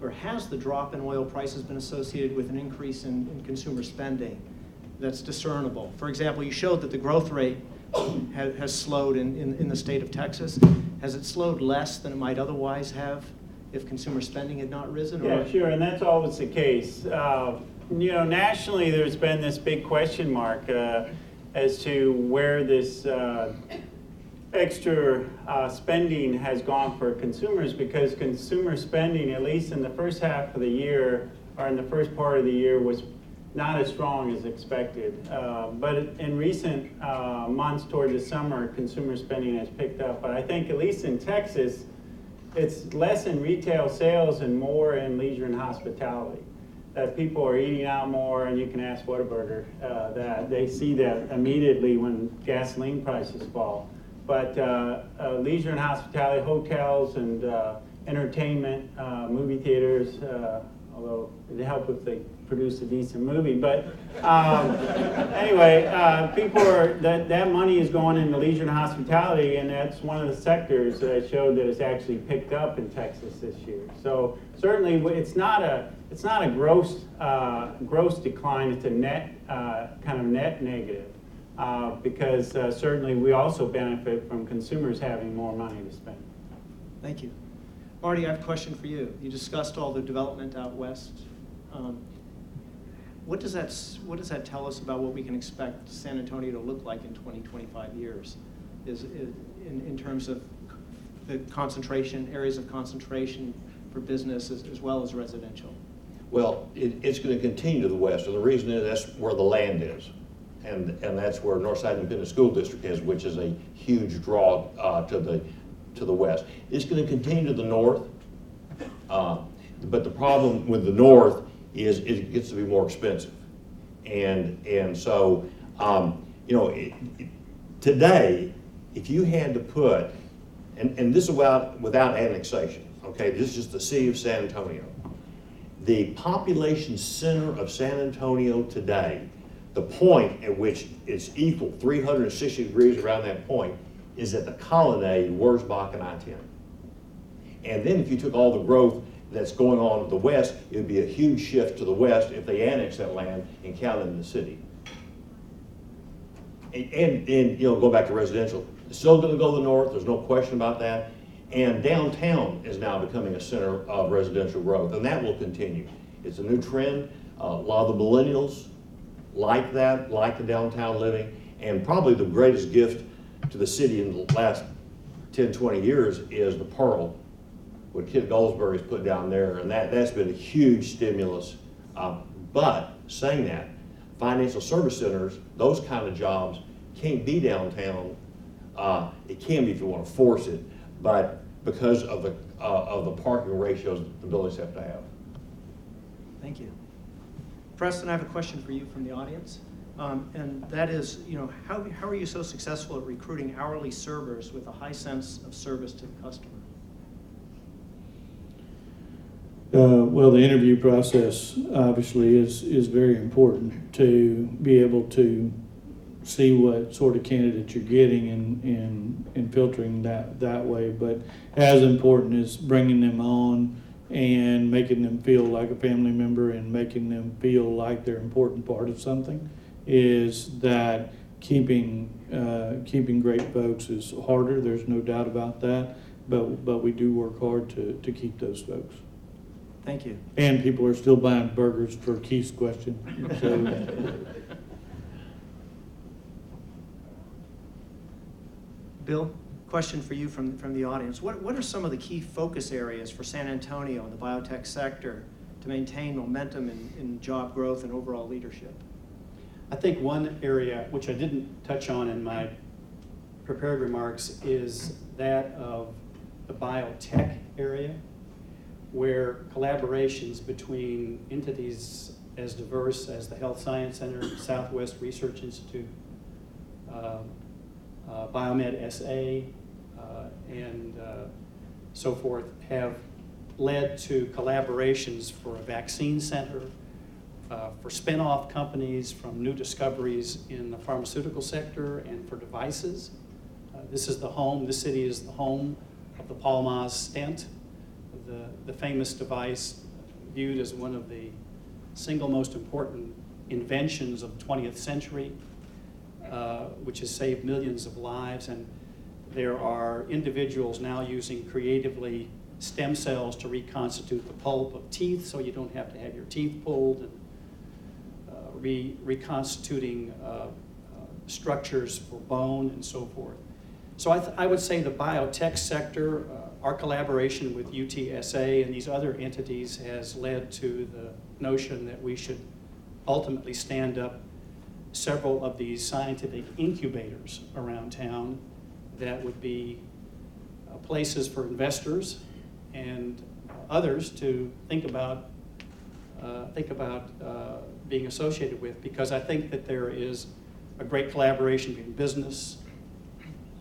Speaker 5: or has the drop in oil prices been associated with an increase in consumer spending that's discernible? For example, you showed that the growth rate has slowed in the state of Texas. Has it slowed less than it might otherwise have if consumer spending had not risen?
Speaker 1: Yeah, sure, and that's always the case. Nationally, there's been this big question mark as to where this extra spending has gone for consumers, because consumer spending, at least in the first half of the year, or in the first part of the year, was not as strong as expected. But in recent months toward the summer, consumer spending has picked up. But I think, at least in Texas, it's less in retail sales and more in leisure and hospitality. That people are eating out more, and you can ask Whataburger that they see that immediately when gasoline prices fall. But leisure and hospitality, hotels and entertainment, movie theaters, although it'd help if they produce a decent movie. But anyway, people are, that money is going into leisure and hospitality, and that's one of the sectors that showed that it's actually picked up in Texas this year. So certainly it's not a gross decline, it's a net, kind of net negative. Because certainly we also benefit from consumers having more money to spend.
Speaker 5: Thank you. Marty, I have a question for you. You discussed all the development out west. What does that tell us about what we can expect San Antonio to look like in 20, 25 years? In terms of the concentration, areas of concentration for business as well as residential?
Speaker 2: Well, it's going to continue to the west, and the reason is that's where the land is. And that's where Northside Independent School District is, which is a huge draw to the west. It's going to continue to the north, but the problem with the north is it gets to be more expensive, and so today, if you had to put, and this is without annexation, okay, this is just the city of San Antonio. The population center of San Antonio today, the point at which it's equal, 360 degrees around that point, is at the Colonnade, Wurzbach, and I-10. And then if you took all the growth that's going on to the west, it would be a huge shift to the west if they annex that land and count it in the city. And go back to residential. It's still going to go to the north, there's no question about that. And downtown is now becoming a center of residential growth, and that will continue. It's a new trend. A lot of the millennials like that, like the downtown living, and probably the greatest gift to the city in the last 10, 20 years is the Pearl, what Kit Goldsberry's put down there, and that's been a huge stimulus. But saying that, financial service centers, those kind of jobs can't be downtown. It can be if you want to force it, but because of the parking ratios the buildings have to have.
Speaker 5: Thank you. Preston, I have a question for you from the audience, and that is, how are you so successful at recruiting hourly servers with a high sense of service to the customer?
Speaker 3: Well, the interview process obviously is very important to be able to see what sort of candidate you're getting and filtering that way. But as important is bringing them on and making them feel like a family member and making them feel like they're an important part of something, is that keeping great folks is harder. There's no doubt about that. But we do work hard to keep those folks.
Speaker 5: Thank you.
Speaker 3: And people are still buying burgers, for Keith's question. So.
Speaker 5: Bill, question for you from the audience. What are some of the key focus areas for San Antonio in the biotech sector to maintain momentum in job growth and overall leadership?
Speaker 4: I think one area, which I didn't touch on in my prepared remarks, is that of the biotech area, where collaborations between entities as diverse as the Health Science Center, Southwest Research Institute, Biomed SA, and so forth, have led to collaborations for a vaccine center, for spin-off companies from new discoveries in the pharmaceutical sector and for devices. This city is the home of the Palmaz stent, the famous device viewed as one of the single most important inventions of the 20th century, which has saved millions of lives. And there are individuals now using creatively stem cells to reconstitute the pulp of teeth so you don't have to have your teeth pulled, and reconstituting structures for bone and so forth. So I would say the biotech sector, our collaboration with UTSA and these other entities has led to the notion that we should ultimately stand up several of these scientific incubators around town that would be places for investors and others to think about being associated with, because I think that there is a great collaboration between business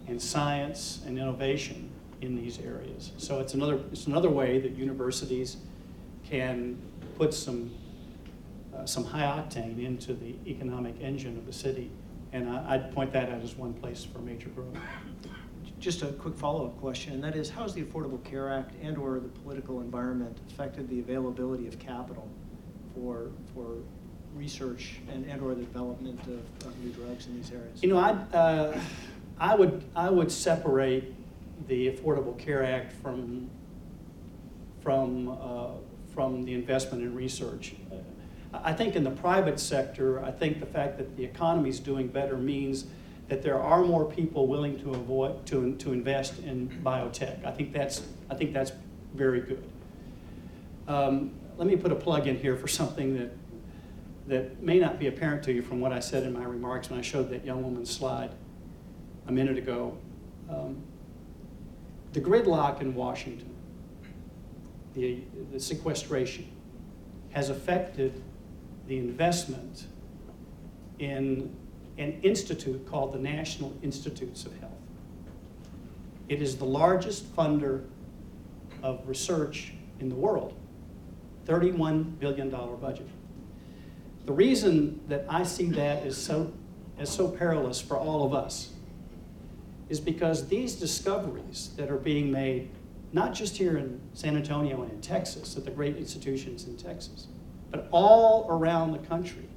Speaker 4: and science and innovation in these areas. So it's another way that universities can put some high octane into the economic engine of the city, and I'd point that out as one place for major growth.
Speaker 5: Just a quick follow-up question, and that is, how has the Affordable Care Act and/or the political environment affected the availability of capital for research and/or the development of new drugs in these areas?
Speaker 4: You know, I would separate the Affordable Care Act from the investment in research. I think in the private sector, I think the fact that the economy is doing better means that there are more people willing to invest in biotech. I think that's very good. Let me put a plug in here for something that may not be apparent to you from what I said in my remarks when I showed that young woman's slide a minute ago. The gridlock in Washington, the sequestration, has affected the investment in an institute called the National Institutes of Health. It is the largest funder of research in the world, $31 billion budget. The reason that I see that as so perilous for all of us is because these discoveries that are being made, not just here in San Antonio and in Texas, at the great institutions in Texas, but all around the country,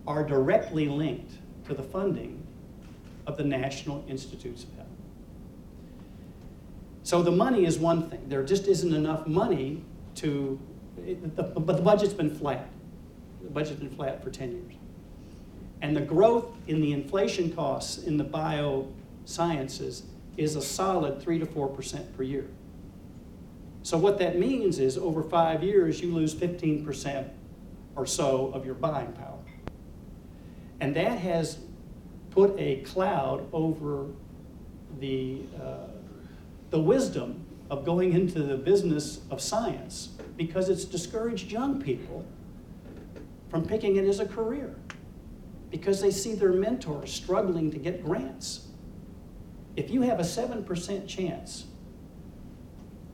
Speaker 4: are directly linked to the funding of the National Institutes of Health. So the money is one thing. There just isn't enough money but the budget's been flat. The budget's been flat for 10 years. And the growth in the inflation costs in the biosciences is a solid 3 to 4% per year. So what that means is over 5 years, you lose 15% or so of your buying power. And that has put a cloud over the wisdom of going into the business of science, because it's discouraged young people from picking it as a career, because they see their mentors struggling to get grants. If you have a 7% chance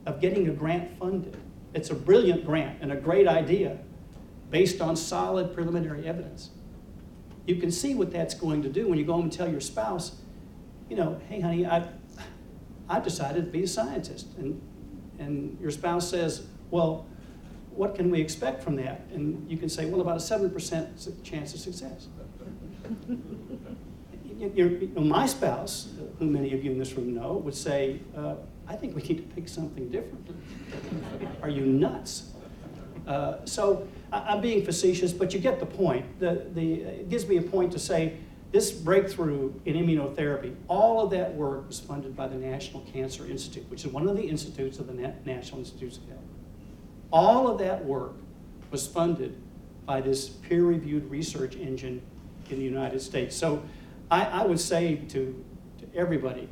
Speaker 4: of getting a grant funded, it's a brilliant grant and a great idea based on solid preliminary evidence. You can see what that's going to do when you go home and tell your spouse, you know, hey honey, I've decided to be a scientist. And your spouse says, well, what can we expect from that? And you can say, well, about a 7% chance of success. My spouse, who many of you in this room know, would say, I think we need to pick something different. Are you nuts? So I'm being facetious, but you get the point. It gives me a point to say this breakthrough in immunotherapy, all of that work was funded by the National Cancer Institute, which is one of the institutes of the National Institutes of Health. All of that work was funded by this peer-reviewed research engine in the United States. So I would say to everybody,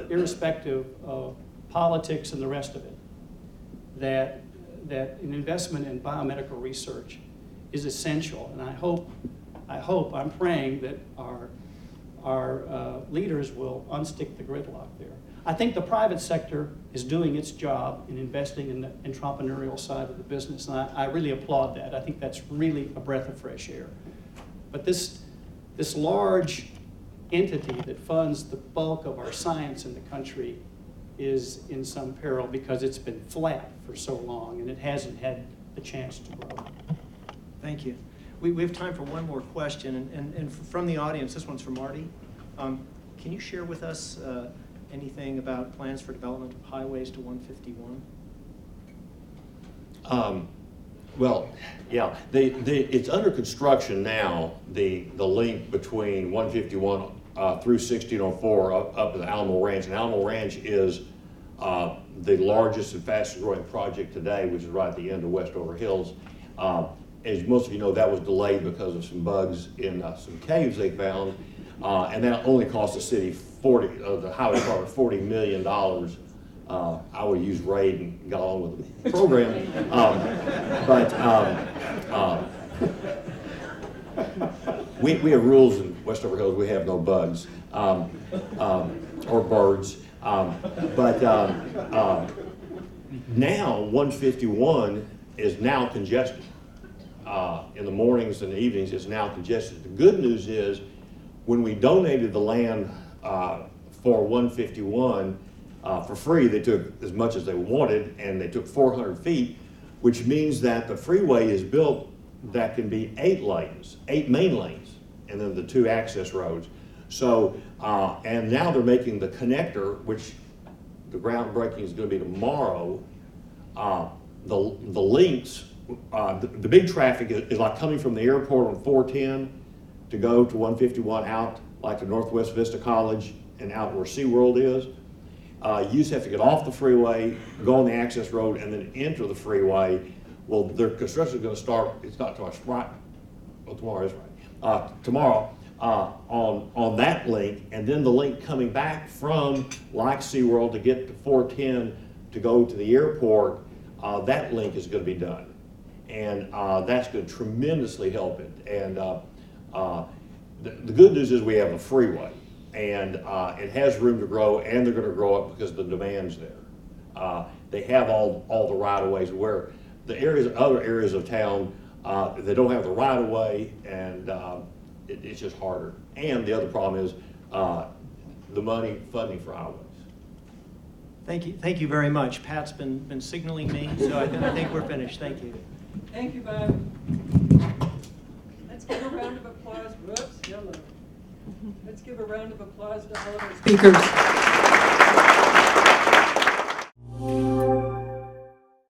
Speaker 4: irrespective of politics and the rest of it, that an investment in biomedical research is essential. And I'm praying that our leaders will unstick the gridlock there. I think the private sector is doing its job in investing in the entrepreneurial side of the business, and I really applaud that. I think that's really a breath of fresh air. But this large entity that funds the bulk of our science in the country is in some peril because it's been flat for so long and it hasn't had the chance to grow.
Speaker 5: Thank you. We have time for one more question, and from the audience, this one's for Marty. Can you share with us anything about plans for development of highways to 151?
Speaker 2: Well, yeah, it's under construction now, the link between 151 through 1604 up to the Alamo Ranch. And Alamo Ranch is the largest and fastest growing project today, which is right at the end of Westover Hills. As most of you know, that was delayed because of some bugs in some caves they found. And that only cost the city the highway department $40 million. I would use RAID and got on with the program. We have rules in Westover Hills. We have no bugs or birds. Now 151 is now congested. In the mornings and the evenings, it's now congested. The good news is when we donated the land for 151 for free, they took as much as they wanted, and they took 400 feet, which means that the freeway is built that can be 8 lanes, 8 main lanes, and then the 2 access roads. So, and now they're making the connector, which the groundbreaking is going to be tomorrow. The links, the big traffic is like coming from the airport on 410 to go to 151 out, like to Northwest Vista College and out where SeaWorld is. You just have to get off the freeway, go on the access road, and then enter the freeway. Well, their construction is going to start, it's not tomorrow, right? Well, tomorrow is right. Tomorrow on that link, and then the link coming back from like SeaWorld to get to 410 to go to the airport, that link is going to be done. And that's going to tremendously help it. And the good news is we have a freeway, and it has room to grow, and they're going to grow up because the demand's there. They have all the right-of-ways where the other areas of town, they don't have the right-of-way, and it's just harder. And the other problem is the funding for highways.
Speaker 5: Thank you very much. Pat's been signaling me, so I think we're finished. Thank you.
Speaker 6: Thank you, Bob. Let's give a round of applause. Whoops, hello. Let's give a round of applause to all of our speakers.